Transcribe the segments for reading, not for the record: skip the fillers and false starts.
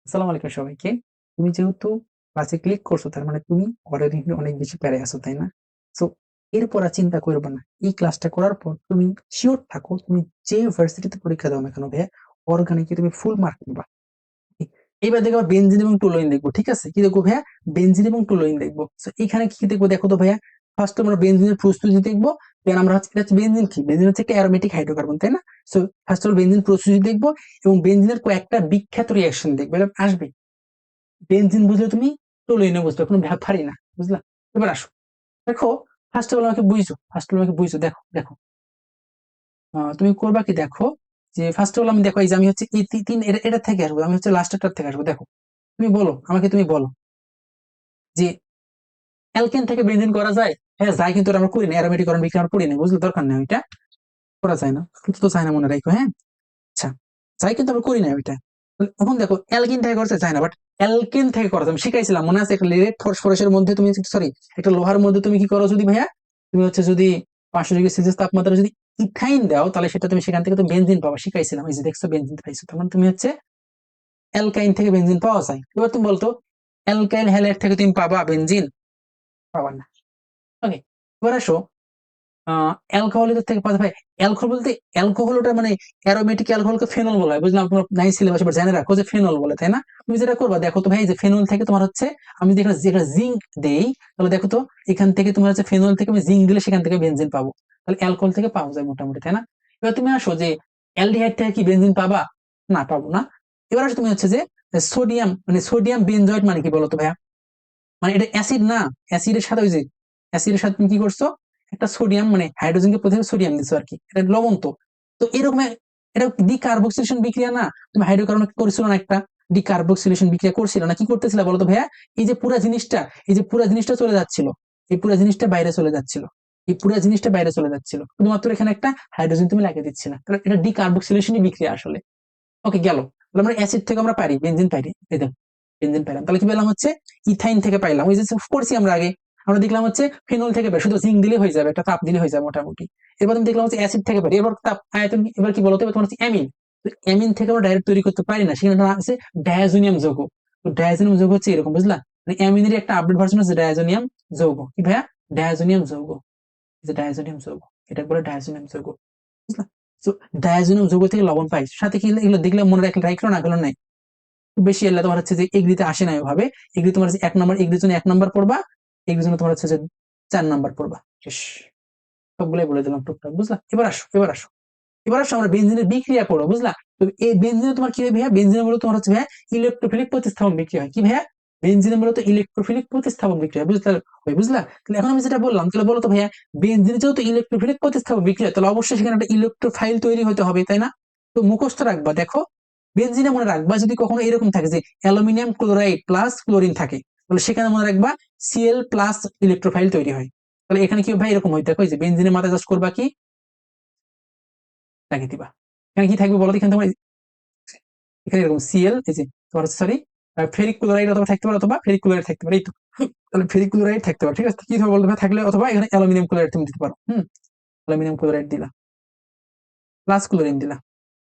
আসসালামু আলাইকুম সবাইকে। তুমি যেহেতু ক্লাসে ক্লিক করছো তার মানে তুমি অলরেডি অনেক বেশি প্যারায় আছো, তাই না? সো এরপর আর চিন্তা করবা না। এই ক্লাসটা করার পর তুমি সিওর থাকো তুমি যে ভার্সিটিতে পরীক্ষা দাও না কেন ভাইয়া, অর্গানিকে তুমি ফুল মার্ক পাবা। এ এবার দেখো বেনজিন এবং টুলুইন দেখবো। ঠিক আছে? কি দেখবো ভাইয়া? বেনজিন এবং টুলুইন দেখবো। সো এখানে কি দেখবো দেখো তো ভাইয়া। ফার্স্ট আমরা বেনজিনের প্রস্তুতি দেখবো। দেন আমরা হচ্ছে এটা হচ্ছে বেনজিন কি? বেনজিন হচ্ছে একটা অ্যারোমেটিক হাইড্রোকার্বন, তাই না? So first of all benzene প্রস্তুতি দেখবো এবং বেনজিনের কয়েকটা বিখ্যাত রিঅ্যাকশন দেখবো। এটা আসবে। বেনজিন বুঝলে তুমি টলুইনে বুঝবে, কোনো ব্যাপারই না, বুঝলা? এবার আসো, দেখো। ফার্স্ট অফ অল আমাকে বুঝছো, ফার্স্ট অফ অল আমাকে বুঝছো, দেখো দেখো। তুমি করবা কি দেখো, যে ফার্স্ট অফ অল আমি দেখো এই যে আমি হচ্ছে এই তিন এটা থেকে আসবো, আমি হচ্ছে লাস্টেরটার থেকে আসবো। দেখো তুমি বলো আমাকে, তুমি বলো যে অ্যালকেন থেকে বেনজিন করা যায়? হ্যাঁ যায়, কিন্তু ওটা আমরা করি না, অ্যারোমেটিকরণ বিক্রিয়া আমরা করি না, বুঝলে? দরকার নেই ওইটা, করা যায় না, কিন্তু তো চায় না, মনে রাখো, হ্যাঁ? আচ্ছা, যাই, কিন্তু আমরা করি না ওইটা। এখন দেখো অ্যালকিন থেকে করতে চায় না, বাট অ্যালকেন থেকে করা যায়। আমি শিখাইছিলাম, মনে আছে? একটা লেড ফসফরাসের মধ্যে তুমি, সরি, একটা লোহার মধ্যে তুমি কি করো যদি ভাইয়া, তুমি হচ্ছে যদি 500 ডিগ্রি সেলসিয়াস তাপমাত্রা যদি ইথাইন দাও, তাহলে সেটা তুমি সেখান থেকে তো বেনজিন পাবা। শিখাইছিলাম, এই যে দেখছো বেনজিন পাইছো, তার মানে তুমি হচ্ছে অ্যালকাইন থেকে বেনজিন পাওয়া যায়। এবার তুমি বলতো অ্যালকাইল হ্যালাইড থেকে তুমি পাবা বেনজিন? পাবা না। ওকে, এবার আসো অ্যালকোহলের থেকে পাওয়া যায়। অ্যালকোহল বলতে অ্যালকোহল ওটা মানে অ্যারোমেটিক অ্যালকোহলকে ফেনল বলা হয়, বুঝলাম? তোমার নাই সিলেবাস, এবার জেনে রাখো যে ফেনল বলে, তাই না? তুমি যেটা করবা দেখো তো ভাই, এই যে ফেনল থেকে তোমার হচ্ছে, আমি যদি যেটা জিঙ্ক দেই, তাহলে দেখো তো এখান থেকে তোমার হচ্ছে ফেনল থেকে আমি জিঙ্ক দিলে সেখান থেকে বেনজিন পাবো। তাহলে অ্যালকোহল থেকে পাওয়া যায় মোটামুটি, তাই না? এবার তুমি আসো যে অ্যালডিহাইড থেকে কি বেনজিন পাবা? না, পাবো না। এবার আসো তুমি হচ্ছে যে সোডিয়াম, মানে সোডিয়াম বেনজয়েড মানে কি বলো তো ভাইয়া? মানে এটা অ্যাসিড না? অ্যাসিডের সাথে ওই যে অ্যাসিডের সাথে তুমি কি করছো, একটা সোডিয়াম মানে হাইড্রোজেনকে প্রথমে সোডিয়াম দিছো আর কি, এটা লবণ তো। তো এরকম এটা ডিকার্বক্সিলেশন বিক্রিয়া না? তুমি হাইড্রোকার্বন করছিল না একটা, ডিকার্বক্সিলেশন বিক্রিয়া করছিল না? কি করতেছিল বলো তো ভাইয়া? এই যে পুরা জিনিসটা, এই যে পুরা জিনিসটা চলে যাচ্ছিল, এই পুরা জিনিসটা বাইরে চলে যাচ্ছিল, এই পুরা জিনিসটা বাইরে চলে যাচ্ছিল, শুধুমাত্র এখানে একটা হাইড্রোজেন তুমি লাগিয়ে দিচ্ছিলে। তাহলে এটা ডিকার্বক্সিলেশনই বিক্রিয়া আসলে। ওকে, গেল। তাহলে আমরা অ্যাসিড থেকে আমরা পারি বেনজিন পাই, এই দেখো বেনজিন পাইলাম। তাহলে কি পেলাম হচ্ছে ইথাইন থেকে পাইলাম, ওই যে করছি আমরা আগে। আমরা দেখলাম হচ্ছে ফেনল থেকে পাই, শুধু জিঙ্ক দিলে হয়ে যাবে, একটা তাপ দিলে হয়ে যাবে মোটামুটি। এবার তুমি দেখলাম হচ্ছে অ্যাসিড থেকে পারি, এবার তাপ আয়তন, এবার কি বলতো, এবার তোমার হচ্ছে অ্যামিন। অ্যামিন থেকে আমরা ডাইরেক্ট তৈরি করতে পারি না, সেখানে আছে ডায়াজোনিয়াম যৌগ। তো ডায়াজোনিয়াম যৌগ হচ্ছে এরকম, বুঝলা? মানে অ্যামিনের একটা আপডেট ভার্সন হচ্ছে ডায়াজোনিয়াম যৌগ। কি ভাইয়া? ডায়াজোনিয়াম যৌগ, এই যে ডায়াজোনিয়াম যৌগ, এটা বলে ডায়াজোনিয়াম যৌগ, বুঝলা? তো ডায়াজোনিয়াম যৌগ থেকে লবণ পাই, সাথে কি এগুলো দেখলে মনে রাখলে রাখলো না, গেলো নাই? খুব বেশি এলে তোমার হচ্ছে যে এগ্রিতে আসে না ওইভাবে। এগ্রি তোমার হচ্ছে 1 নম্বর, এগ্রির জন্য 1 নম্বর পড়বা, এগ্রির জন্য তোমার হচ্ছে যে 4 নম্বর পড়বা, শেষ। সবগুলাই বলে দিলাম টুকটাক, বুঝলা? এবার আসো, এবার আসো, এবার আসো আমরা বেনজিনের বিক্রিয়া করবো, বুঝলা? তো এই বেনজিনে তোমার কি হয় ভাইয়া? বেনজিনে মূলত তোমার হচ্ছে ভাইয়া ইলেকট্রোফিলিক প্রতিস্থাপন বিক্রিয়া হয়। কি ভাইয়া? বেনজিনে মূলত ইলেকট্রোফিলিক প্রতিস্থাপন বিক্রিয়া হয়, বুঝতে হয়, বুঝলা? তাহলে এখন আমি যেটা বললাম, তাহলে বলো তো ভাইয়া, বেনজিনে যেহেতু ইলেকট্রোফিলিক প্রতিস্থাপন বিক্রিয়া হয়, তাহলে অবশ্যই সেখানে একটা ইলেকট্রোফাইল তৈরি হতে হবে, তাই না? তো মুখস্থ রাখবা, দেখো বেনজিনে মনে রাখবা যদি কখনো এরকম থাকে যে অ্যালুমিনিয়াম ক্লোরাইড প্লাস ক্লোরিন থাকে, তাহলে সেখানে মনে রাখবা সিএল প্লাস ইলেকট্রোফাইল তৈরি হয়। তাহলে এখানে কি ভাই এরকম হয়, দেখো যে বেনজিনের মাথায় জাস্ট করবা কি, লাগিয়ে দিবা। এখানে কি থাকবে বলো তো? এখানে তোমার এখানে এরকম সিএল, এই যে তোমার সরি ফেরিক ক্লোরাইড অথবা থাকতে পারে, অথবা ফেরিক ক্লোরাইড থাকতে পারে, এই তো। তাহলে ফেরিক ক্লোরাইড থাকতে পারে, ঠিক আছে? কি হবে বলতে থাকলে, অথবা এখানে অ্যালুমিনিয়াম ক্লোরাইড তুমি দিতে পারো। অ্যালুমিনিয়াম ক্লোরাইড দিলা, প্লাস ক্লোরিন দিলা,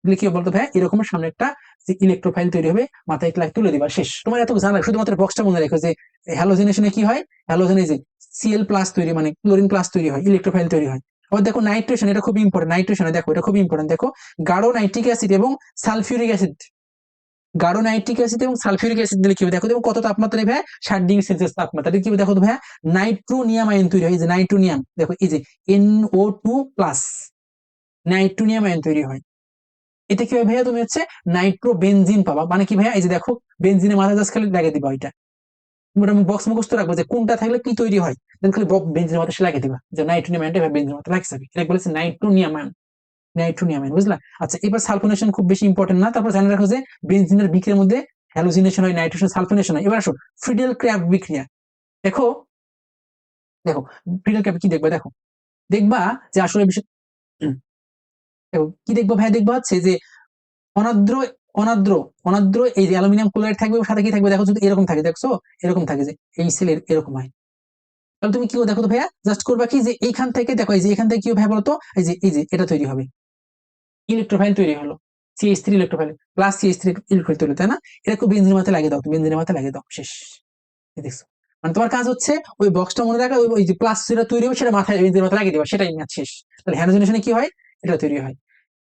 দিলে কি হবে বলতো ভাই? এরকম সামনে একটা যে ইলেকট্রোফাইল তৈরি হবে, মাথায় এক লাখ তুলে দিবা, শেষ। তোমার এত জানা, শুধুমাত্র বক্সটা মনে রেখো যে হ্যালোজেনেশনে কি হয়, হ্যালোজেনে যে সিএল প্লাস তৈরি মানে ক্লোরিন প্লাস তৈরি হয়, ইলেকট্রোফাইল তৈরি হয়। আবার দেখো নাইট্রেশন, এটা খুব ইম্পর্টেন্ট, নাইট্রেশনে দেখো এটা খুব ইম্পর্টেন্ট, দেখো গাঢ় নাইট্রিক অ্যাসিড এবং সালফিউরিক অ্যাসিড, গাঢ় নাইট্রিক অ্যাসিড এবং সালফিউরিক অ্যাসিড দিলে কি হবে দেখো, দেখো কত তাপমাত্রা নেবে? 60 ডিগ্রি সেলসিয়াস তাপমাত্রা। কি হবে দেখো তো ভাইয়া? নাইট্রোনিয়াম আয়ন তৈরি হয়, এই যে নাইট্রোনিয়াম, দেখো এই যে NO2 প্লাস, নাইট্রোনিয়াম আয়ন তৈরি হয়। এটা কি হয় ভাইয়া? তুমি হচ্ছে নাইট্রো বেনজিন পাবা। মানে কি ভাইয়া? এই যে দেখো বেনজিনের মাথা জাস্ট খালি লাগিয়ে দিবা ওইটা, আমি বক্স মুখস্থ রাখবো যে কোনটা থাকলে কি তৈরি হয়, দেন খালি বেনজিনের মাথা লাগিয়ে দিবা যে নাইট্রোনিয়াম আয়নটা বেনজিনের মাথা লাগছে, এটা বলেছে নাইট্রোনিয়াম আয়ন, নাইট্রোনিয়াম আয়ন, বুঝলা? আচ্ছা, এবার সালফোনেশন খুব বেশি ইম্পর্টেন্ট না, তারপর জানা রাখো যে বেনজিনের বিক্রিয়ার মধ্যে হ্যালোজিনেশন হয়, নাইট্রেশন সালফোনেশন হয়। এবার আসো ফ্রিডেল ক্র্যাফট বিক্রিয়া, দেখো দেখো ফ্রিডেল ক্র্যাফট কি দেখবা, দেখো দেখবা যে আসলে বিষয়, দেখো কি দেখবো ভাই? দেখবো হচ্ছে যে অনাদ্র, অনাদ্র, অনাদ্র এই যে অ্যালুমিনিয়াম ক্লোরাইড থাকবে, সাথে কি থাকবে দেখো, যদি এরকম থাকে, দেখছো এরকম থাকে যে এই সেলের এরকম হয়। তাহলে তুমি কি দেখো তো ভাইয়া, জাস্ট করবা কি যে এইখান থেকে দেখো, এই যে এখান থেকে কি ভাই বলতো, এই যে এটা তৈরি হবে, ইলেকট্রোফাইল তৈরি হলো। CH3 electrophile plus CH3 electrophile তৈরি, তাই না? এটা খুব বেঞ্জিনের মাথায় লাগিয়ে দাও, বেঞ্জিনের মাথায় লাগিয়ে দাও, শেষ। দেখছো, মানে তোমার কাজ হচ্ছে ওই বক্সটা মনে রাখা, ওই যে প্লাস যেটা তৈরি হবে সেটা মাথায় বেঞ্জিনের মাথায় লাগিয়ে দিবা, সেটাই ম্যাচ শেষ। তাহলে হ্যালোজেনেশনে কি হয়? এটা তৈরি হয়,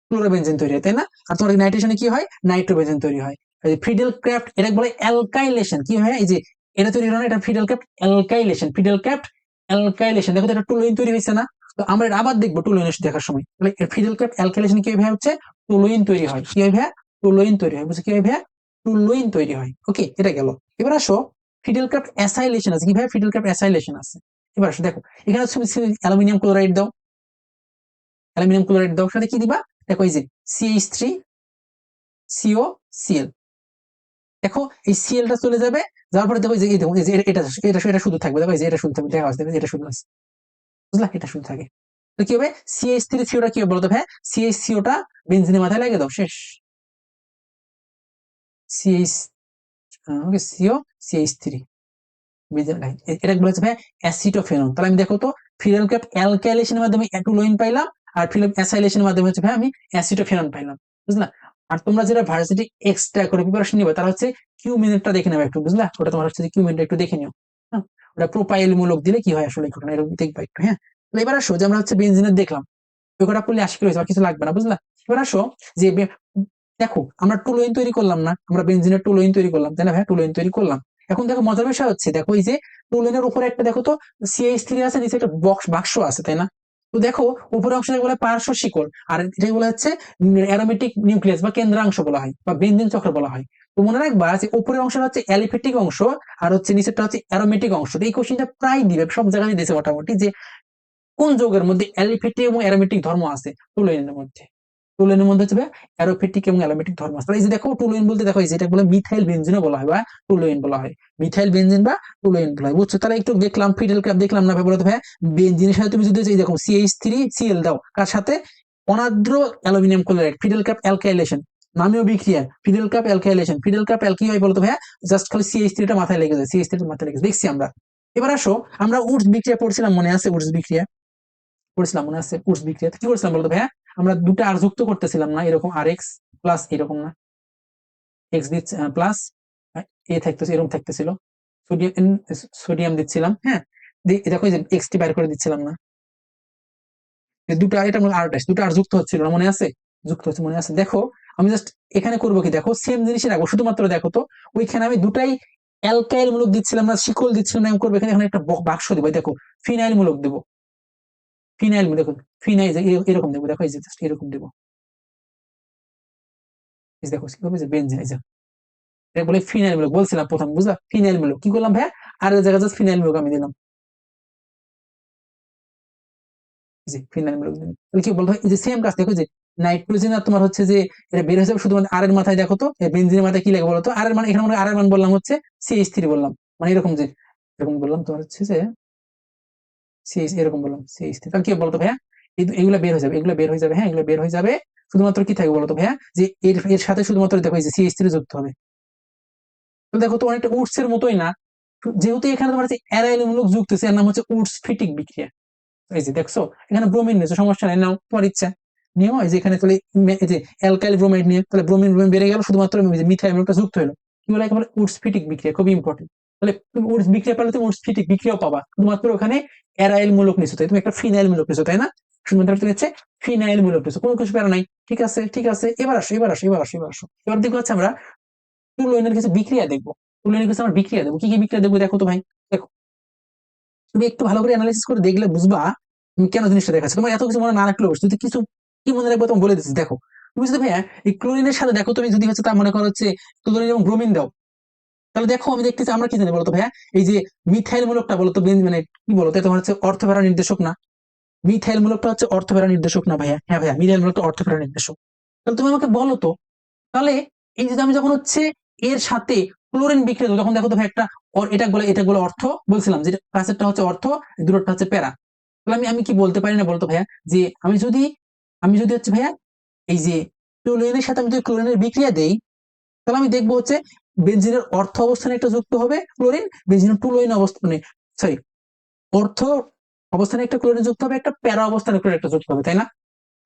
ক্লোরোবেনজিন তৈরি হয়, তাই না? আর তোমার নাইট্রেশনে কি হয়? নাইট্রোবেনজিন তৈরি হয়। ফিডেল ক্রাফট এটা বলে অ্যালকাইলেশন, কি হয়? এই যে এটা তৈরি হলো না, এটা fiddle craft alkylation, fiddle craft alkylation. দেখো তো এটা টুলুইন তৈরি হয়েছে না? তো আমরা এটা আবার দেখবো টুলুইন দেখার সময়। তাহলে ফিডেল ক্রাফট অ্যালকাইলেশন কি হয়? হচ্ছে টুলুইন তৈরি হয়, কি হয় ভাইয়া? টুলুইন তৈরি হয়, বুঝছো কি হয় ভাইয়া? টুলুইন তৈরি হয়। ওকে, এটা গেল। এবার আসো ফিডেল ক্রাফট অ্যাসাইলেশন আছে, কি ভাইয়া? ফিডেল ক্রাফট অ্যাসাইলেশন আছে। এবার আসো দেখো, এখানে অ্যালুমিনিয়াম ক্লোরাইড দাও, অ্যালুমিনিয়াম ক্লোরাইড দাও, সাথে কি দিবা? দেখো এই যে CH3 COCl। দেখো এই সিএলটা চলে যাবে, যাওয়ার পরে দেখো এই যে এই দেখো এই যে এটা এটা এটা শুধু থাকবে, দেখো এই যে এটা শুধু থাকবে, দেখা আছে এটা শুধু আছে, বুঝলা? এটা শুধু থাকে। তো কি হবে? CH3COটা কি হবে বলতো ভাই? CHCOটা বেনজিনের মাথায় লাগিয়ে দাও, শেষ। CH ওকে CO CH3 এটা বলা হচ্ছে ভাই অ্যাসিটোফেনন। তাহলে আমি দেখো তো ফিনাইল ক্যাপ অ্যালকাইলেশনের মাধ্যমে অ্যাটুলোইন পাইলাম, আর ফিনাইল অ্যাসাইলেশনের মাধ্যমে হচ্ছে ভাই আমি অ্যাসিটোফেনন পাইলাম, বুঝলা? আর তোমরা যারা ভার্সিটি এক্সট্রা করে প্রিপারেশন নিবে তারা হচ্ছে কিউ মিনিটটা দেখে নেবে একটু, বুঝলা? ওটা তোমার হচ্ছে কিউ মিনিটটা একটু দেখে নিও, হ্যাঁ? ওটা প্রোপাইল মূলক দিলে কি হয় আসলে ঘটনা এরকম দেখবা একটু, হ্যাঁ? তাহলে এবার আসো যে আমরা হচ্ছে বেনজিনের দেখলাম, ওটা পড়লে আশি রয়েছে, আর কিছু লাগবে না, বুঝলা? এবার আসো যে দেখো আমরা টুলুইন তৈরি করলাম না, আমরা বেনজিনের টুলুইন তৈরি করলাম, তাই না ভাই? টুলুইন তৈরি করলাম। এখন দেখো মজার বিষয় হচ্ছে, দেখো এই যে টুলুইনের উপরে একটা দেখো তো CH3 আছে, নিচে একটা বাক্স আছে, তাই না? তো দেখো উপরে অংশটাকে বলে পার্শ্ব শিকল, আর এটাকে বলা হচ্ছে অ্যারোমেটিক নিউক্লিয়াস বা কেন্দ্রাংশ বলা হয়, বা বেনজিন চক্র বলা হয়। তো মনে রাখবা যে উপরের অংশটা হচ্ছে অ্যালিফেটিক অংশ, আর হচ্ছে নিচেরটা হচ্ছে অ্যারোমেটিক অংশ। এই কোশ্চেনটা প্রায় দিবে, সব জায়গায় দিয়েছে মোটামুটি, যে কোন যৌগের মধ্যে অ্যালিফেটিক এবং অ্যারোমেটিক ধর্ম আছে টুলুইনের মধ্যে। টুলুইনের মধ্যে হচ্ছে অ্যারোফেটিক এবং অ্যারোমেটিক ধর্ম আছে। এই যে দেখো টুলুইন বলতে দেখো এই যেটা বলে মিথাইল বেনজিনও বলা হয় বা টুলুইন বলা হয়, মিথাইল বেনজিন বা টুলুইন বলা হয়, বুঝছো? তাহলে একটু দেখলাম ফিডেল ক্যাপ দেখলাম না ভাই, বলতো ভাই বেনজিনের সাথে তুমি যদি এই দেখো CH3Cl দাও, কার সাথে? অনাদ্র অ্যালুমিনিয়াম ক্লোরাইড, ফিডেল ক্যাপ অ্যালকাইলেশন, নামীয় বিক্রিয়া ফিডেল ক্যাপ অ্যালকাইলেশন। ফিডেল ক্যাপ অ্যাল কি হয় বলতো ভাইয়া? জাস্ট খালি CH3টা মাথায় লেগে যায়, CH3টা মাথায় লেগে দেখছি আমরা। এবার আসো আমরা উডস বিক্রিয়া পড়ছিলাম, মনে আছে? উডস বিক্রিয়া করেছিলাম, মনে আছে? কোর্স বিক্রিয়াতে কি করেছিলাম বলতো ভাইয়া? আমরা দুটো আর যুক্ত করতেছিলাম না, এরকম আর এক্স প্লাস এরকম না, এক্স দিচ্ছে প্লাস এ থাকতেছে, এরকম থাকতেছিল, সোডিয়াম সোডিয়াম দিচ্ছিলাম, হ্যাঁ? দেখো যে এক্স টি বাইর করে দিচ্ছিলাম না, দুটো এটা আর দুটো আর যুক্ত হচ্ছিল না, মনে আছে? যুক্ত হচ্ছে, মনে আছে? দেখো আমি জাস্ট এখানে করবো কি, দেখো সেম জিনিসই রাখবো, শুধুমাত্র দেখো তো ওইখানে আমি দুটাই অ্যালকাইল মূলক দিচ্ছিলাম না, শিকল দিচ্ছিলাম না, আমি করবো এখানে একটা বাক্স দিবো, দেখো ফিনাইল মূলক দেবো, ফিনাইল দেখুন, ফিনাইল এরকম দেবো, দেখো এই যে জাস্ট এরকম দেবো, দেখো কি হবে যে বেনজিন, এই যে এটা বলে ফিনাইল মূলক বলছিলাম প্রথম, বুঝলা? ফিনাইল মূলক কি করলাম ভাইয়া? আর এর জায়গায় জাস্ট ফিনাইল মূলক আমি দিলাম, জি ফিনাইল মূলক দিলাম। তাহলে কি বলতো, এই যে সেম কাজ, দেখো যে নাইট্রোজেন আর তোমার হচ্ছে যে এটা বের হয়ে যাবে শুধুমাত্র আর এর মাথায়, দেখো তো বেনজিনের মাথায় কি লাগে বলতো? আর এর মানে এখানে আর এর মান বললাম হচ্ছে CH3 বললাম, মানে এরকম যে এরকম বললাম তোমার হচ্ছে যে CH এরকম বললাম CH3, তাহলে কি বলতো ভাইয়া? এগুলা বের হয়ে যাবে, এগুলা বের হয়ে যাবে, হ্যাঁ এগুলা বের হয়ে যাবে, শুধুমাত্র কি থাকবে বলতো ভাইয়া? যে এর এর সাথে শুধুমাত্র দেখো এই যে CH3 যুক্ত হবে। তো দেখো তো অনেকটা উডস এর মতোই না, যেহেতু এখানে তোমার হচ্ছে অ্যারাইল মূলক যুক্ত আছে, এর নাম হচ্ছে উডস ফিটিক বিক্রিয়া। এই যে দেখছো এখানে ব্রোমিন নিয়েছো, সমস্যা নেই, নাও তোমার ইচ্ছা নিও। এই যে এখানে তাহলে এই যে অ্যালকাইল ব্রোমাইড নিয়ে, তাহলে ব্রোমিন ব্রোমিন বেড়ে গেল, শুধুমাত্র মিথাইল ব্রোমটা যুক্ত হলো, কি বলে একেবারে উডস ফিটিক বিক্রিয়া, খুবই ইম্পর্টেন্ট। তাহলে তুমি উডস বিক্রিয়া পারলে তুমি উডস ফিটিক বিক্রিয়াও পাবা, শুধুমাত্র ওখানে অ্যারাইল মূলক নিছো, তাই তুমি একটা ফিনাইল মূলক নিছো, তাই না? শুধুমাত্র তুমি হচ্ছে ফিনাইল মূলক নিছো, কোনো কিছু প্যারা নাই, ঠিক আছে ঠিক আছে। এবার আসো এবার আসো এবার আসো এবার আসো, এবার দেখবো হচ্ছে আমরা টুলুইনের কিছু বিক্রিয়া দেখবো, টুলুইনের কিছু আমরা বিক্রিয়া দেবো, কি কি বিক্রিয়া দেখবো দেখো তো ভাই। দেখো তুমি একটু ভালো করে অ্যানালাইসিস করে দেখলে বুঝবা তুমি কেন জিনিসটা দেখাচ্ছি। তোমার এত কিছু মনে না রাখলেও যদি কিছু কি মনে রাখবো তোমার বলে দিচ্ছি। দেখো তুমি যদি ভাইয়া এই ক্লোরিনের সাথে দেখো, তুমি যদি হচ্ছে তা মনে করো হচ্ছে ক্লোরিন এবং ব্রোমিন দাও, তাহলে দেখো আমি দেখতেছি আমরা কি জানি বলতো ভাইয়া? এই যে মিথাইল মূলকটা বলতো মানে কি বলতো, তোমার হচ্ছে অর্থফেরা নির্দেশক না? মিথাইল মূলকটা হচ্ছে অর্থফেরা নির্দেশক না ভাইয়া? হ্যাঁ ভাইয়া, মিথাইল মূলকটা অর্থফেরা নির্দেশক। তাহলে তুমি আমাকে বলো তো, তাহলে এই যে আমি যখন হচ্ছে এর সাথে ক্লোরিন বিক্রিয়া দেবো, তখন দেখো তো ভাই একটা এটা বলে অর্থ, বলছিলাম যে কাছেরটা হচ্ছে অর্থ, দূরটা হচ্ছে প্যারা। তাহলে আমি আমি কি বলতে পারি না বলতো ভাইয়া, যে আমি যদি হচ্ছে ভাইয়া এই যে টুলুইনের সাথে আমি যদি ক্লোরিনের বিক্রিয়া দেই, তাহলে আমি দেখবো হচ্ছে বেনজিনের অর্থ অবস্থানে একটা যুক্ত হবে ক্লোরিন, বেনজিনের টুলুইন অবস্থানে, সরি, অর্থ অবস্থানে একটা ক্লোরিন যুক্ত হবে, একটা প্যারা অবস্থানে ক্লোরিন একটা যুক্ত হবে, তাই না?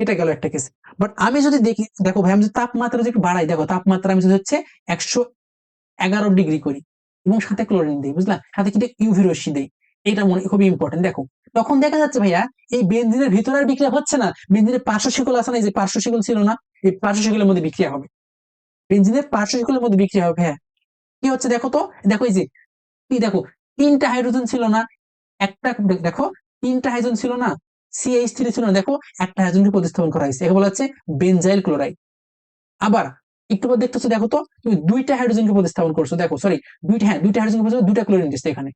এটা গেল একটা কেস। বাট আমি যদি দেখি, দেখো ভাই আমি যদি তাপমাত্রা যদি একটু বাড়াই, দেখো তাপমাত্রা আমি যদি হচ্ছে 111 ডিগ্রি করি এবং সাথে ক্লোরিন দিই, বুঝলা, সাথে কিন্তু ইউভি রশ্মি দেই, এটা মনে খুবই ইম্পর্টেন্ট। দেখো তখন দেখা যাচ্ছে ভাইয়া এই বেনজিনের ভিতরে আর বিক্রিয়া হচ্ছে না, বেনজিনের পার্শ্ব শিকল আছে না, এই যে পার্শ্ব শিকল ছিল না, এই পার্শ্ব শিকলের মধ্যে বিক্রিয়া হবে, বেনজিনের পার্শ্ব শিকলের মধ্যে বিক্রিয়া হবে। হ্যাঁ, কি হচ্ছে দেখো তো, দেখো এই যে কি দেখো, তিনটা হাইড্রোজেন ছিল না, একটা, দেখো তিনটা হাইড্রোজেন ছিল না, CH3 ছিল না, দেখো একটা হাইড্রোজেনকে প্রতিস্থাপন করা হয়েছে, একে বলা হচ্ছে বেনজাইল ক্লোরাইড। আবার একটু পর দেখতেছো, দেখো তো তুমি দুইটা হাইড্রোজেনকে প্রতিস্থাপন করছো, দেখো সরি দুইটা, হ্যাঁ দুইটা হাইড্রোজেন প্রতিস্থাপন, দুইটা ক্লোরিন দিচ্ছে এখানে,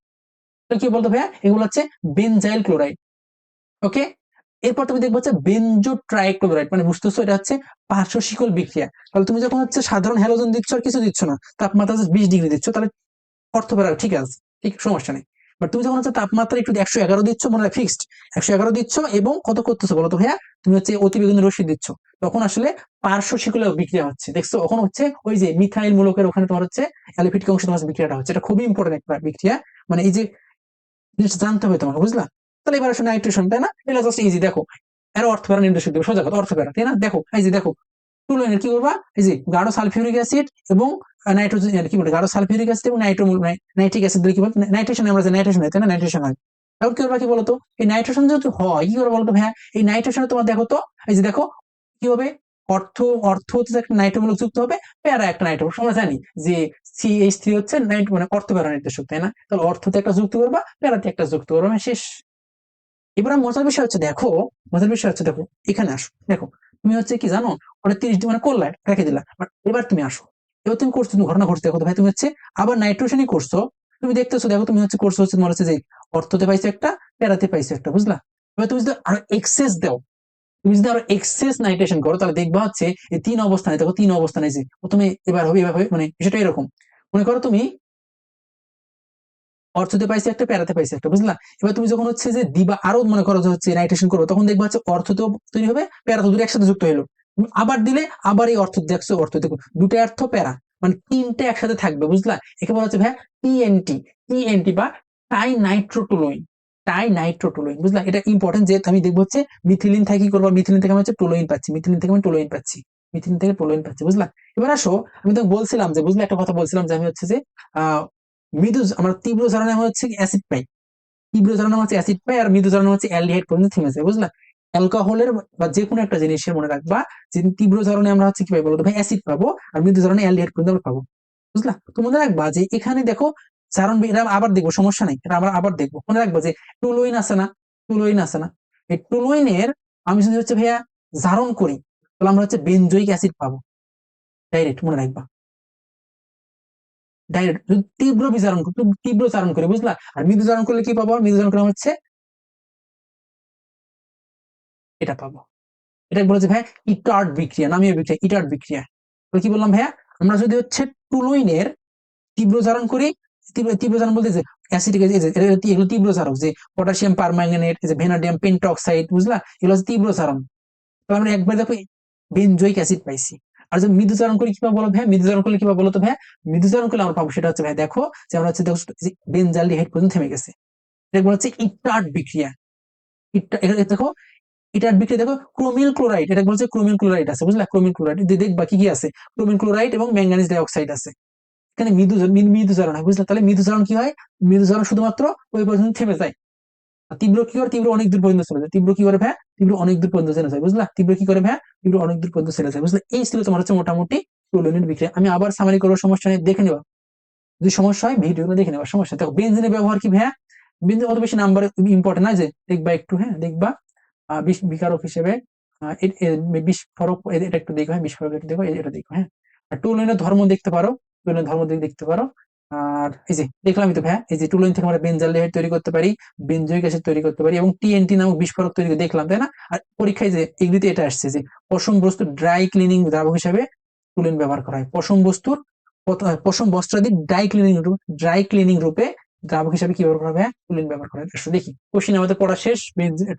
তো কি বলতো ভাইয়া, এগুলো হচ্ছে বেনজাইল ক্লোরাইড। ওকে, এরপর তুমি দেখবো হচ্ছে বেনজো ট্রাইক্লোরাইড, মানে বুঝতেছো এটা হচ্ছে পার্শ্ব শিকল বিক্রিয়া। তাহলে তুমি যখন হচ্ছে সাধারণ হ্যালোজেন দিচ্ছ আর কিছু দিচ্ছ না, তাপমাত্রা 20 ডিগ্রি দিচ্ছ, তাহলে অর্থোপ্যারা ঠিক আছে, ঠিক সমস্যা নেই। বাট তুমি যখন হচ্ছে তাপমাত্রা একটু 111 দিচ্ছ, মনে হয় ফিক্সড 111 দিচ্ছ, এবং কত করতেছো বলো তো ভাইয়া, তুমি হচ্ছে অতিবেগুনি রশ্মি দিচ্ছ, তখন আসলে পার্শ্ব শিকলে বিক্রিয়া হচ্ছে, দেখছো ওখানে হচ্ছে ওই যে মিথাইল মূলকের ওখানে তোমার হচ্ছে অ্যালিফিটিক অংশে তোমার বিক্রিয়াটা হচ্ছে, এটা খুবই ইম্পর্টেন্ট একটা বিক্রিয়া, মানে এই যে জিনিসটা জানতে হবে তোমাকে, বুঝলা। তাহলে এবার আসলে নাইট্রেশন, তাই না, এটা জাস্ট ইজি, দেখো এর অর্থপ্যারা নির্দেশক দেবে, সোজা কথা অর্থপ্যারা, তাই না। দেখো এই যে দেখো টুলুইনের কি করবা, এই যে গাঢ় সালফিউরিক অ্যাসিড এবং নাইট্রোজেন, কি বলে, গাঢ় সালফিউরিক অ্যাসিড এবং নাইট্রিক অ্যাসিড দিলে কি বলতো নাইট্রেশন, আমরা যে নাইট্রেশন হয়, তাই না, নাইট্রেশন হয়। এখন কি করবা, কি বলতো, এই নাইট্রেশন যেহেতু হয়, কি করে বলতো ভাইয়া, এই নাইট্রেশনে তোমার দেখো তো, এই যে দেখো কি হবে, অর্থ অর্থ হচ্ছে একটা নাইট্রোমূলক যুক্ত হবে, প্যারা একটা নাইট্রো, আমরা জানি যে CH3 হচ্ছে মানে অর্থ প্যারা নির্দেশক, তাই না, তাহলে অর্থতে একটা যুক্ত করবা, প্যারাতে একটা যুক্ত করবা, মানে শেষ। এবার মজার বিষয় হচ্ছে দেখো, মজার বিষয় হচ্ছে দেখো, এখানে আসো, দেখো তুমি হচ্ছে কি জানো, ওটা 30 মানে করলা রেখে দিলা, বাট এবার তুমি আসো, এবার তুমি করছো, তুমি ঘটনা ঘটছে, দেখো তো ভাই তুমি হচ্ছে আবার নাইট্রোজেনই করছো, তুমি দেখতেছো, দেখো তুমি হচ্ছে করছো হচ্ছে তোমার হচ্ছে যে অর্থতে পাইছো একটা, প্যারাতে পাইছো একটা, বুঝলা। এবার তুমি যদি আরো এক্সেস দাও, তুমি যদি আরো এক্সেস নাইট্রেশন করো, তাহলে দেখবা হচ্ছে এই 3 অবস্থানে, দেখো 3 অবস্থানে যে প্রথমে এবার হবে, এবার হবে, মানে বিষয়টা এরকম, মনে করো তুমি অর্থতে পাইছে একটা, প্যারাতে পাইছে একটা, বুঝলা। এবার তুমি যখন হচ্ছে যে দিবা, আরো মনে করো যে হচ্ছে নাইট্রেশন করবো, তখন দেখবা হচ্ছে অর্থতেও তৈরি হবে, প্যারাতে দুটো একসাথে যুক্ত হলো, তুমি আবার দিলে আবার এই অর্থ দেখছো, অর্থ দেখো দুটো অর্থ প্যারা, মানে তিনটে একসাথে থাকবে, বুঝলা। একে বলা হচ্ছে ভাই টিএনটি, টিএনটি বা টাই নাইট্রোটুলুইন, টাই নাইট্রোটুলুইন, বুঝলা। এটা ইম্পর্টেন্ট, যে আমি দেখবো হচ্ছে মিথিলিন থেকে কি করবো, মিথিলিন থেকে আমি হচ্ছে টুলুইন পাচ্ছি, মিথিলিন থেকে আমি টুলুইন পাচ্ছি, মিথিলিন থেকে টুলুইন পাচ্ছি, বুঝলা। এবার আসো, আমি তো বলছিলাম যে, বুঝলা, একটা কথা বলছিলাম যে আমি হচ্ছে যে আহ মৃদু, আমরা তীব্র জারণে আমরা হচ্ছে অ্যাসিড পাই, তীব্র জারণে হচ্ছে অ্যাসিড পাই, আর মৃদু জারণে হচ্ছে অ্যালডিহাইড পর্যন্ত থেমে যায়, বুঝলা। অ্যালকোহলের বা যে কোনো একটা জিনিসের মনে রাখবা, যে তীব্র জারণে আমরা হচ্ছে কি পাই বলতো ভাই, অ্যাসিড পাবো, আর মৃদু জারণে অ্যালডিহাইড পর্যন্ত আমরা পাবো, বুঝলা। তো মনে রাখবা যে এখানে দেখো জারণ, এটা আবার দেখবো, সমস্যা নাই, এটা আমরা আবার দেখবো, মনে রাখবা যে টুলুইন আছে না, টুলুইন আছে না, এই টুলুইনের আমি যদি হচ্ছে ভাইয়া জারণ করি, তাহলে আমরা হচ্ছে বেনজোইক অ্যাসিড পাবো, ডাইরেক্ট মনে রাখবা, ডাইরেক্ট তীব্র বিজারণ, তীব্র চারণ করে, বুঝলা। আর মৃদু চারণ করলে কি পাবো, মৃদু চারণ করলে হচ্ছে এটা পাবো, এটা বলেছে ভাইয়া ইটার্ড বিক্রিয়া, নামীয় বিক্রিয়া, ইটার্ড বিক্রিয়া। তো কি বললাম ভাইয়া, আমরা যদি হচ্ছে টুলুইনের তীব্র জারণ করি, তীব্র জারণ বলতে যে অ্যাসিটিক, এগুলো তীব্র জারক, যে পটাশিয়াম পারম্যাঙ্গানেট, যে ভ্যানাডিয়াম পেন্টঅক্সাইড, বুঝলা, এগুলো হচ্ছে তীব্র জারণ। তো আমরা একবার দেখো বেনজোইক অ্যাসিড পাইছি। আর যদি মৃদুচারণ করি কি পাবো বলো ভাইয়া, মৃদুচারণ করলে কি পাবো বলো তো ভাইয়া, মৃদুচারণ করলে আমরা পাবো সেটা হচ্ছে ভাই দেখো, যে আমরা হচ্ছে দেখো বেনজালডিহাইড পর্যন্ত থেমে গেছে, এটা হচ্ছে ইটার্ড বিক্রিয়া। দেখো এটার বিক্রিয়া, দেখো ক্রোমিল ক্লোরাইড, এটা বলছে ক্রোমিল ক্লোরাইড আছে, বুঝলা, ক্রোমিল ক্লোরাইড দেখবা কি কি আছে, ক্রোমিল ক্লোরাইড এবং ম্যাঙ্গানিজ ডাইঅক্সাইড আছে, এখানে মৃদুচারণ হয়, বুঝলা। তাহলে মৃদুচারণ কি হয়, মৃদুচারণ শুধুমাত্র ওই পর্যন্ত থেমে যায়, আর তীব্র কি করে, তীব্র অনেক দূর পর্যন্ত চলে যায়, তীব্র কি করে ভাই, তীব্র অনেক দূর পর্যন্ত চলে যায়, বুঝলা, তীব্র কি করে ভাই, তীব্র অনেক দূর পর্যন্ত চলে যায়, বুঝলা। এই ছিল তোমার হচ্ছে মোটামুটি টুলুইনের বিক্রিয়া। আমি আবার সামারি করবো, সমস্যা নেই, দেখে নেবা, যদি সমস্যা হয় ভিডিওগুলো দেখে নেবা, সমস্যা। দেখো বেনজিনের ব্যবহার কি ভাইয়া, বেনজিন অত বেশি নাম্বার ইম্পর্টেন্ট না, যে দেখবা একটু, হ্যাঁ দেখবা বিকারক হিসেবে বিস্ফোরক, এটা একটু দেখো, হ্যাঁ বিস্ফোরক একটু দেখো, এটা দেখো, হ্যাঁ। আর টুলুইনের ধর্ম দেখতে পারো, টুলুইনের ধর্ম দেখতে পারো। আর এই যে দেখলামই তো ভাইয়া, এই যে টুলুইন থেকে আমরা বেনজালডিহাইড তৈরি করতে পারি, বেনজোইক অ্যাসিড তৈরি করতে পারি, এবং টিএনটি নামক বিস্ফোরক তৈরি করে দেখলাম, তাই না। আর পরীক্ষায় যে এগুলিতে এটা আসছে যে পশম বস্তু ড্রাই ক্লিনিং দ্রাবক হিসেবে টুলুইন ব্যবহার করা হয়, পশম বস্তুর পশম বস্ত্রাদি ড্রাই ক্লিনিং রূপে দ্রাবক হিসাবে কি ব্যবহার করা হবে, টুলুইন ব্যবহার করা হয়। আসো দেখি, কোশ্চিন আমাদের পড়া শেষ,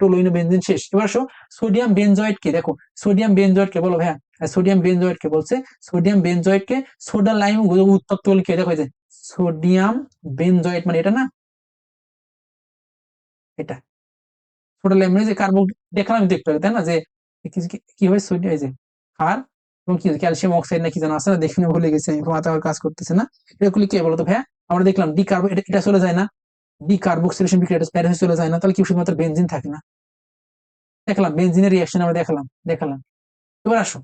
টুলুইন বেনজিন শেষ। এবার আসো সোডিয়াম বেনজয়েড কে, দেখো সোডিয়াম বেনজয়েড কে বলো ভাইয়া, সোডিয়াম বেনজয়েড কে বলছে, সোডিয়াম বেনজয়েড কে সোডা লাইম উত্তপ্ত বলে কে, দেখো এই যে সোডিয়াম বেনজয়েড, মানে এটা না, এটা সোডা লাইম, মানে যে কার্বন, দেখলাম দেখতে হবে, তাই না, যে কি হয় সোডিয়াম, এই যে আর এবং কি ক্যালসিয়াম অক্সাইড না কি যেন আছে না, দেখে না ভুলে গেছি আমি, মাথা আর কাজ করতেছে না। এটা করলে কি হয় বলতো ভাইয়া, আমরা দেখলাম ডিকার্বো এটা চলে যায় না, ডিকার্বক্সিলেশন বিক্রিয়া প্যারা চলে যায় না, তাহলে কি শুধুমাত্র বেনজিন থাকে না। দেখলাম বেনজিনের রিয়াকশন আমরা দেখালাম দেখালাম। এবার আসো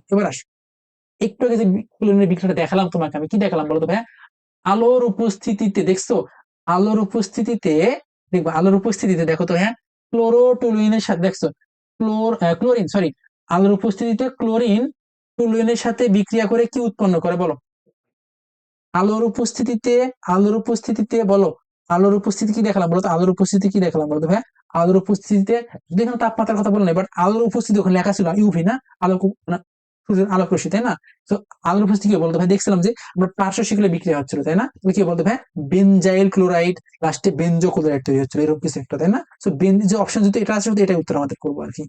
একটু আগে যে ক্লোরিনের বিক্রিয়াটা দেখালাম তোমাকে, আমি কি দেখালাম বলতো ভাইয়া, আলোর উপস্থিতিতে দেখছো, আলোর উপস্থিতিতে দেখবো, আলোর উপস্থিতিতে দেখো তো হ্যাঁ, ক্লোরোটুলুইনের সাথে দেখছো, ক্লোরিন সরি, আলোর উপস্থিতিতে ক্লোরিন টুলুইনের সাথে বিক্রিয়া করে কি উৎপন্ন করে বলো, আলোর উপস্থিতিতে, আলোর উপস্থিতিতে বলো, আলোর উপস্থিতি কি দেখালাম বলতো, আলোর উপস্থিতি কি দেখালাম বলতো ভাই, আলোর উপস্থিতিতে যদি এখানে তাপমাত্রার কথা বললাম, বাট আলোর উপস্থিতি ওখানে লেখা ছিল ইউভি না, আলো সূর্যের আলোক রশ্মি, তাই না? তো আলোর উপস্থিতি কি বলতো ভাই, দেখছিলাম যে আমরা পার্শ্ব শিখলে বিক্রিয়া হচ্ছিল, তাই না? কি বলতো ভাই, বেনজাইল ক্লোরাইড লাস্টে বেনজো ক্লোরাইড তৈরি হচ্ছিল, এরকম কিছু একটা, তাই না? তো যে অপশন যদি এটা আছে এটাই উত্তর আমাদের করবো আর কি।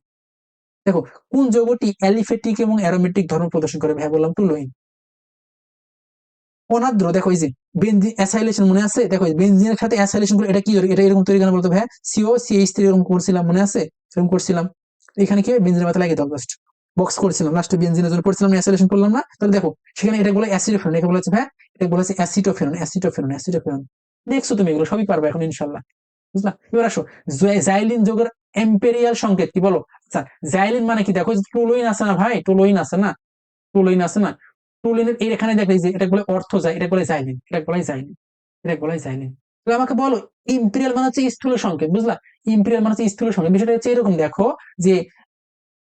দেখো কোন যৌগটি অ্যালিফেটিক এবং অ্যারোমেটিক ধর্ম প্রদর্শন করে, ভাই বললাম টুলুইন। অনাদ্র, দেখো এই যে বেনজিন অ্যাসাইলেশন মনে আছে, দেখো বেনজিনের সাথে অ্যাসাইলেশন করে এটা কি, এটা এরকম তৈরি কেন বলতো ভাই, সিও সিএইচ3 এরকম করছিলাম মনে আছে, এরকম করছিলাম। এখানে কি বেনজিনের মাথা লাগিয়ে দাও জাস্ট, বক্স করেছিলাম লাস্টে বেনজিনের জন্য পড়ছিলাম, অ্যাসাইলেশন করলাম না, তাহলে দেখো সেখানে এটা বলে অ্যাসিডোফেরন, এটা বলেছে ভাই, এটা বলেছে অ্যাসিটোফেরন। দেখছো তুমি এগুলো সবই পারবে এখন ইনশাল্লাহ, বুঝলা? এবার আসো জাইলিন যৌগের এম্পেরিয়াল সংকেত কি বলো। আচ্ছা, জাইলিন মানে কি, দেখো টুলুইন আছে না ভাই, টুলুইন আছে না, টুলুইন আছে না, টুলুইনের এই এখানে দেখলে যে এটা বলে অর্থ যায়, এটা বলে জাইলিন, এটা বলে জাইলিন, এটা বলে জাইলিন। তো আমাকে বলো, ইম্পেরিয়াল মানে হচ্ছে স্থূল সংকেত, বুঝলা? ইম্পেরিয়াল মানে হচ্ছে স্থূল সংকেত। বিষয়টা হচ্ছে এরকম, দেখো যে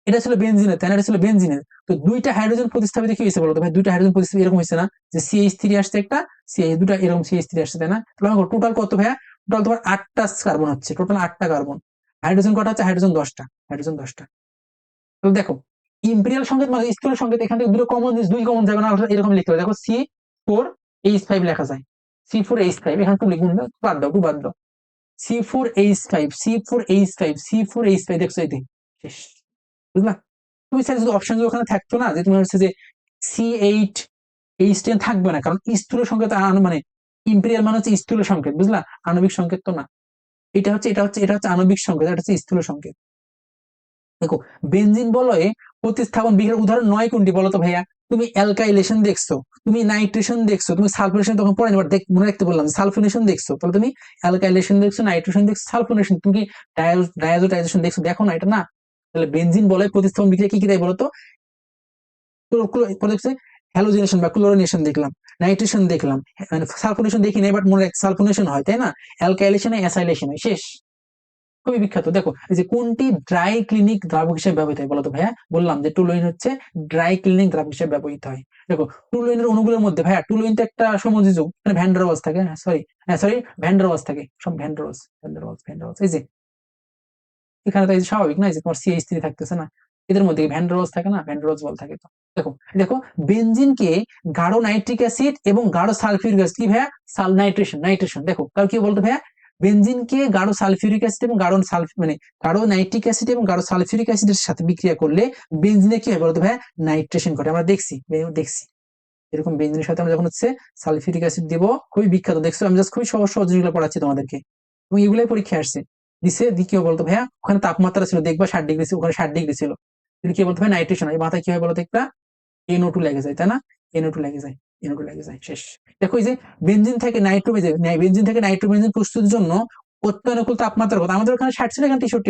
এটা ছিল বেনজিনের, তাই না, এটা ছিল বেনজিনের, তো দুইটা হাইড্রোজেন প্রতিস্থাপিত কি হয়েছে বলতো ভাই, দুইটা হাইড্রোজেন প্রতিস্থাপিত এরকম হয়েছে না, যে সিএইচ3 আসছে একটা, সিএইচ দুটা এরকম সিএইচ3 আসছে, তাই না? তাহলে আমাকে টোটাল কত ভাইয়া, টোটাল তোমার 8টা কার্বন হচ্ছে, টোটাল 8টা কার্বন। হাইড্রোজেন কটা হচ্ছে, হাইড্রোজেন 10টা, হাইড্রোজেন 10টা। তাহলে দেখো ইম্পেরিয়াল সংকেত মানে স্থূল সংকেত, এখান থেকে দুটো কমন, দুই কমন যাবে না, এরকম লিখতে হবে, দেখো C4H5 লেখা যায়, C4H5, এখানে টু লিখুন, বাদ দাও, বাদ দাও, C4H5 দেখছো এই শেষ, বুঝলা? তুমি চাইলে যদি অপশন ওখানে থাকতো না, যে তোমার হচ্ছে যে C8H10 থাকবে না, কারণ স্থূল সংকেত মানে ইম্পেরিয়াল মানে হচ্ছে স্থূল সংকেত, বুঝলা? আণবিক সংকেত তো না, এটা হচ্ছে আণবিক সংকেত, এটা হচ্ছে স্থূল সংকেত। দেখো বেনজিন বলয়ে প্রতিস্থাপন বিক্রিয়ার উদাহরণ 9 কোনটি বলো তো ভাইয়া, তুমি অ্যালকাইলেশন দেখছো, তুমি নাইট্রেশন দেখছো, তুমি সালফোনেশন তখন পড়ে নেবার মনে রাখতে বললাম, সালফোনেশন দেখছো, তাহলে তুমি অ্যালকাইলেশন দেখছো, নাইট্রেশন দেখছো, সালফোনেশন, তুমি কি ডায়াজোটাইজেশন দেখছো, দেখো না, এটা না। তাহলে বেনজিন বলয়ে প্রতিস্থাপন বিক্রিয়া কি কি দেয় বলতো, হ্যালোজেনেশন বা ক্লোরিনেশন দেখলাম, নাইট্রেশন দেখলাম, মানে সালফোনেশন দেখি নাই, বাট মনে রাখ সালফোনেশন হয়, তাই না? অ্যালকাইলেশন অ্যাসাইলেশন হয়, শেষ। খুবই বিখ্যাত। দেখো এই যে কোনটি ড্রাই ক্লিনিক দ্রাবক হিসেবে ব্যবহৃত হয় বলতো ভাইয়া, বললাম যে টুলুইন হচ্ছে ড্রাই ক্লিনিক দ্রাবক হিসেবে ব্যবহৃত হয়। দেখো টুলুইনের অণুগুলোর মধ্যে ভাইয়া, টুলুইন তো একটা সমযোজী যৌগ, মানে ভ্যান্ডারওয়ালস থাকে, সরি ভ্যান্ডারওয়ালস থাকে, সব ভ্যান্ডারওয়ালস এই যে এখানে তো এই যে স্বাভাবিক না, এই যে তোমার CH3 থাকতেছে না, এদের মধ্যে ভ্যান্ডারওয়ালস থাকে না, ভ্যান্ডারওয়ালস বল থাকে। তো দেখো দেখো বেনজিনকে গাঢ় নাইট্রিক অ্যাসিড এবং গাঢ় সালফিউরিক অ্যাসিড কি ভাইয়া, নাইট্রেশন দেখো, কারণ কি বলতো ভাইয়া, বেনজিনকে গাঢ় সালফিউরিক অ্যাসিড এবং মানে গাঢ় নাইট্রিক অ্যাসিড এবং গাঢ় সালফিউরিক অ্যাসিডের সাথে বিক্রিয়া করলে বেনজিনে কি হয় বলতো ভাইয়া, নাইট্রেশন ঘটে, আমরা দেখছি এরকম বেনজিনের সাথে আমরা যখন হচ্ছে সালফিউরিক অ্যাসিড দেবো, খুবই বিখ্যাত, দেখছো আমি জাস্ট খুবই সহজ সহজ জিনিসগুলো পড়াচ্ছি তোমাদেরকে, এবং এগুলাই পরীক্ষায় আসছে। দিছে দ্বিতীয় বলতো ভাইয়া, ওখানে তাপমাত্রা ছিল দেখবা 60 ডিগ্রি, ওখানে 60 ডিগ্রি ছিল, কিন্তু কি বলতো ভাই, নাইট্রেশন, এই মাথায় কি হয় বলতো, একটা NO2 লেগে যায়, তাই না? NO2 লেগে যায়, NO2 লেগে যায়, শেষ। দেখো এই যে বেনজিন থেকে বেনজিন প্রস্তুতির জন্য অত্যানুকূল তাপমাত্রার কথা, আমাদের ওখানে 60 ছিল, এখানে 63